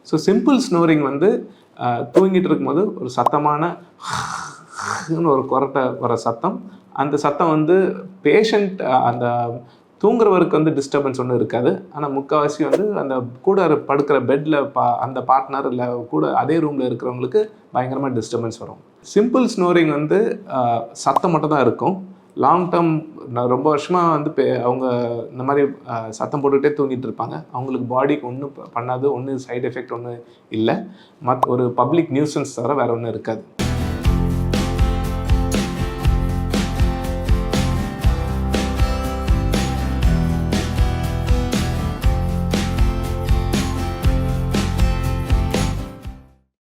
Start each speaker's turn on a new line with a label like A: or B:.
A: So simple snoring வந்து தூங்கிட்டு இருக்கும்போது ஒரு சத்தமான ஒரு கொரட்டை வர சத்தம். அந்த சத்தம் வந்து பேஷண்ட் அந்த தூங்குறவருக்கு வந்து டிஸ்டர்பன்ஸ் ஒன்றும் இருக்காது. ஆனால் முக்கால்வாசி வந்து அந்த கூட படுக்கிற பெட்டில் அந்த பார்ட்னர் இல்லை கூட அதே ரூமில் இருக்கிறவங்களுக்கு பயங்கரமாக டிஸ்டர்பன்ஸ் வரும். சிம்பிள் ஸ்னோரிங் வந்து சத்தம் மட்டும் தான் இருக்கும். லாங் டேர்ம் நான் ரொம்ப வருஷமாக வந்து அவங்க இந்த மாதிரி சத்தம் போட்டுகிட்டே தூங்கிட்டு இருப்பாங்க. அவங்களுக்கு பாடிக்கு ஒன்றும் பண்ணாது, ஒன்றும் சைடு எஃபெக்ட் ஒன்றும் இல்லை. ஒரு பப்ளிக் நியூசன்ஸ் தவிர வேறு ஒன்றும் இருக்காது.